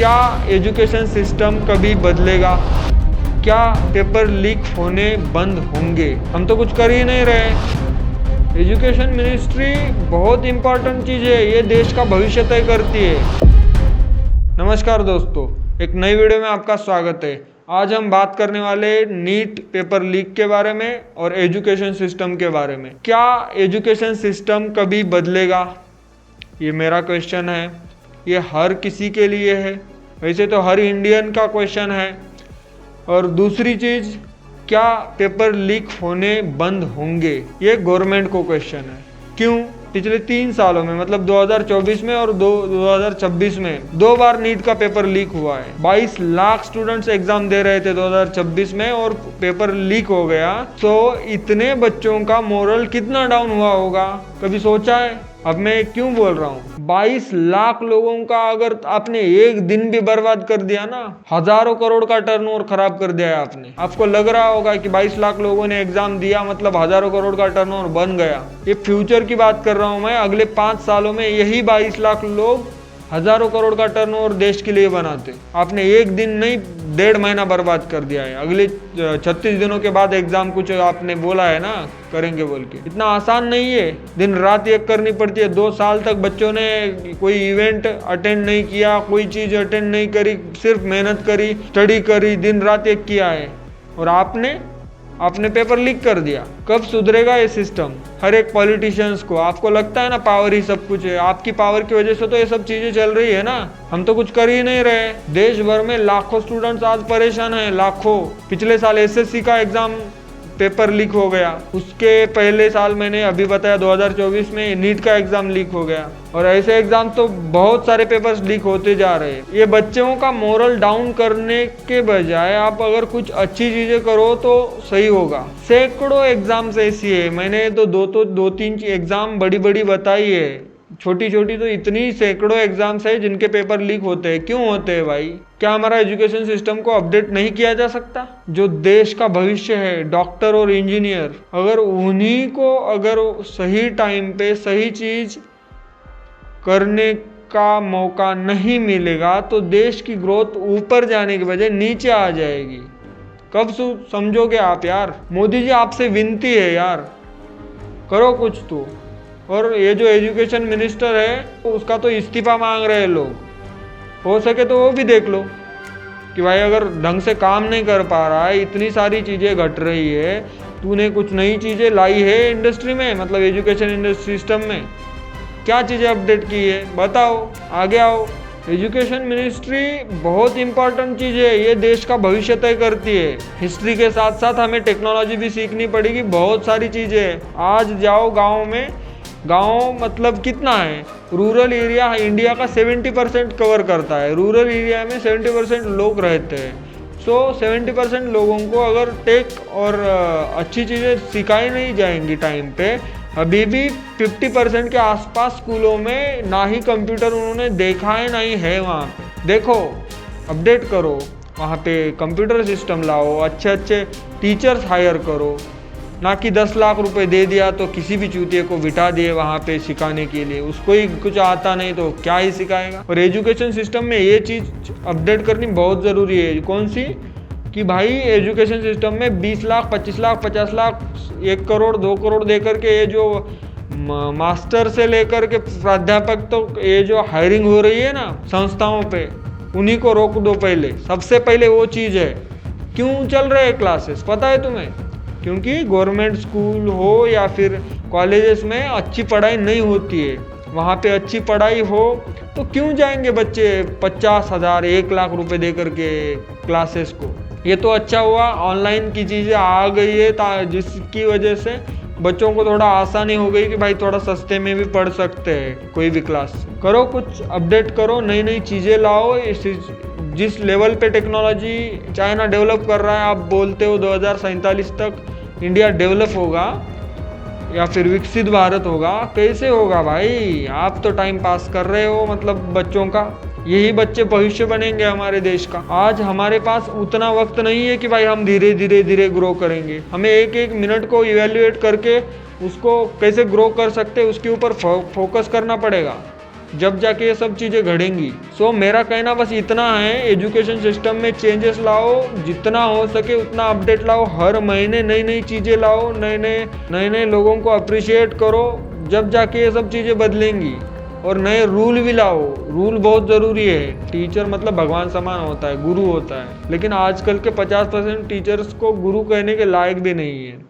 क्या education system कभी बदलेगा? क्या पेपर लीक होने बंद होंगे? हम तो कुछ कर ही नहीं रहे। एजुकेशन मिनिस्ट्री बहुत इंपॉर्टेंट चीज़ है, ये देश का भविष्य तय करती है। नमस्कार दोस्तों, एक नई वीडियो में आपका स्वागत है। आज हम बात करने वाले नीट पेपर लीक के बारे में और एजुकेशन सिस्टम के बारे में। क्या एजुकेशन सिस्टम कभी बदलेगा? ये मेरा क्वेश्चन है, ये हर किसी के लिए है, वैसे तो हर इंडियन का क्वेश्चन है। और दूसरी चीज़, क्या पेपर लीक होने बंद होंगे? ये गवर्नमेंट को क्वेश्चन है। क्यों? पिछले 3 सालों में मतलब 2024 में और 2026 में 2 बार नीट का पेपर लीक हुआ है। 22 लाख स्टूडेंट्स एग्जाम दे रहे थे 2026 में और पेपर लीक हो गया। तो इतने बच्चों का मोरल कितना डाउन हुआ होगा, कभी सोचा है? अब मैं क्यों बोल रहा हूँ, 22 लाख लोगों का अगर आपने एक दिन भी बर्बाद कर दिया ना, हजारों करोड़ का टर्नओवर खराब कर दिया है आपने। आपको लग रहा होगा कि 22 लाख लोगों ने एग्जाम दिया मतलब हजारों करोड़ का टर्नओवर बन गया। ये फ्यूचर की बात कर रहा हूँ मैं, अगले 5 सालों में यही 22 लाख लोग हजारों करोड़ का टर्नओवर देश के लिए बनाते। आपने एक दिन नहीं, 1.5 महीना बर्बाद कर दिया है। अगले 36 दिनों के बाद एग्जाम कुछ आपने बोला है ना करेंगे बोल के, इतना आसान नहीं है। दिन रात एक करनी पड़ती है। 2 साल तक बच्चों ने कोई इवेंट अटेंड नहीं किया, कोई चीज अटेंड नहीं करी, सिर्फ मेहनत करी, स्टडी करी, दिन रात एक किया है। और आपने पेपर लीक कर दिया। कब सुधरेगा ये सिस्टम? हर एक पॉलिटिशियंस को, आपको लगता है ना पावर ही सब कुछ है, आपकी पावर की वजह से तो ये सब चीजें चल रही है ना। हम तो कुछ कर ही नहीं रहे। देश भर में लाखों स्टूडेंट्स आज परेशान हैं, लाखों। पिछले साल एसएससी का एग्जाम पेपर लीक हो गया, उसके पहले साल मैंने अभी बताया 2024 में नीट का एग्जाम लीक हो गया। और ऐसे एग्जाम तो बहुत सारे पेपर्स लीक होते जा रहे हैं। ये बच्चों का मोरल डाउन करने के बजाय आप अगर कुछ अच्छी चीजें करो तो सही होगा। सैकड़ों एग्जाम्स ऐसी है, मैंने तो दो तीन एग्जाम बड़ी बड़ी बताई है, छोटी छोटी तो इतनी सैकड़ों एग्जाम्स है जिनके पेपर लीक होते हैं। क्यों होते हैं भाई? क्या हमारा एजुकेशन सिस्टम को अपडेट नहीं किया जा सकता? जो देश का भविष्य है, डॉक्टर और इंजीनियर, अगर उन्हीं को अगर सही टाइम पे सही चीज करने का मौका नहीं मिलेगा तो देश की ग्रोथ ऊपर जाने के बजाय नीचे आ जाएगी। कब समझोगे आप यार? मोदी जी आपसे विनती है यार, करो कुछ तो। और ये जो एजुकेशन मिनिस्टर है उसका तो इस्तीफा मांग रहे हैं लोग। हो सके तो वो भी देख लो कि भाई अगर ढंग से काम नहीं कर पा रहा है, इतनी सारी चीज़ें घट रही है, तूने कुछ नई चीज़ें लाई है इंडस्ट्री में, मतलब एजुकेशन सिस्टम में क्या चीज़ें अपडेट की है, बताओ, आगे आओ। एजुकेशन मिनिस्ट्री बहुत इंपॉर्टेंट चीज़ है, ये देश का भविष्य तय करती है। हिस्ट्री के साथ साथ हमें टेक्नोलॉजी भी सीखनी पड़ेगी, बहुत सारी चीज़ें। आज जाओ गाँव में, गांव मतलब कितना है, रूरल एरिया इंडिया का 70% कवर करता है। रूरल एरिया में 70% लोग रहते हैं। 70% लोगों को अगर टेक और अच्छी चीज़ें सिखाई नहीं जाएंगी टाइम पे, अभी भी 50% के आसपास स्कूलों में ना ही कंप्यूटर उन्होंने देखा है, ना ही है वहाँ पे। देखो, अपडेट करो, वहाँ पे कंप्यूटर सिस्टम लाओ, अच्छे अच्छे टीचर्स हायर करो, ना कि 10 लाख रुपए दे दिया तो किसी भी चूतिए को बिठा दिए वहाँ पे सिखाने के लिए। उसको ही कुछ आता नहीं तो क्या ही सिखाएगा। और एजुकेशन सिस्टम में ये चीज़ अपडेट करनी बहुत ज़रूरी है। कौन सी? कि भाई एजुकेशन सिस्टम में 20 लाख, 25 लाख, 50 लाख, 1 करोड़, 2 करोड़ दे करके ये जो मास्टर से लेकर के प्राध्यापक तो ये जो हायरिंग हो रही है ना संस्थाओं पे, उन्हीं को रोक दो पहले। सबसे पहले वो चीज़ है। क्यों चल रहे हैं क्लासेस, पता है तुम्हें? क्योंकि गवर्नमेंट स्कूल हो या फिर कॉलेजेस में अच्छी पढ़ाई नहीं होती है। वहाँ पे अच्छी पढ़ाई हो तो क्यों जाएंगे बच्चे 50,000, 1 लाख रुपए दे करके क्लासेस को? ये तो अच्छा हुआ ऑनलाइन की चीज़ें आ गई है, जिसकी वजह से बच्चों को थोड़ा आसानी हो गई कि भाई थोड़ा सस्ते में भी पढ़ सकते हैं कोई भी क्लास। करो कुछ, अपडेट करो, नई नई चीज़ें लाओ। जिस लेवल पे टेक्नोलॉजी चाइना डेवलप कर रहा है, आप बोलते हो 2047 तक इंडिया डेवलप होगा या फिर विकसित भारत होगा। कैसे होगा भाई? आप तो टाइम पास कर रहे हो, मतलब बच्चों का। यही बच्चे भविष्य बनेंगे हमारे देश का। आज हमारे पास उतना वक्त नहीं है कि भाई हम धीरे धीरे ग्रो करेंगे। हमें एक एक मिनट को इवेल्युएट करके उसको कैसे ग्रो कर सकते हैं उसके ऊपर फोकस करना पड़ेगा। जब जाके ये सब चीज़ें घड़ेंगी। सो मेरा कहना बस इतना है, एजुकेशन सिस्टम में चेंजेस लाओ, जितना हो सके उतना अपडेट लाओ, हर महीने नई नई चीज़ें लाओ, नए नए लोगों को अप्रिशिएट करो, जब जाके ये सब चीज़ें बदलेंगी। और नए रूल भी लाओ, रूल बहुत ज़रूरी है। टीचर मतलब भगवान समान होता है, गुरु होता है, लेकिन आजकल के 50% टीचर्स को गुरु कहने के लायक भी नहीं है।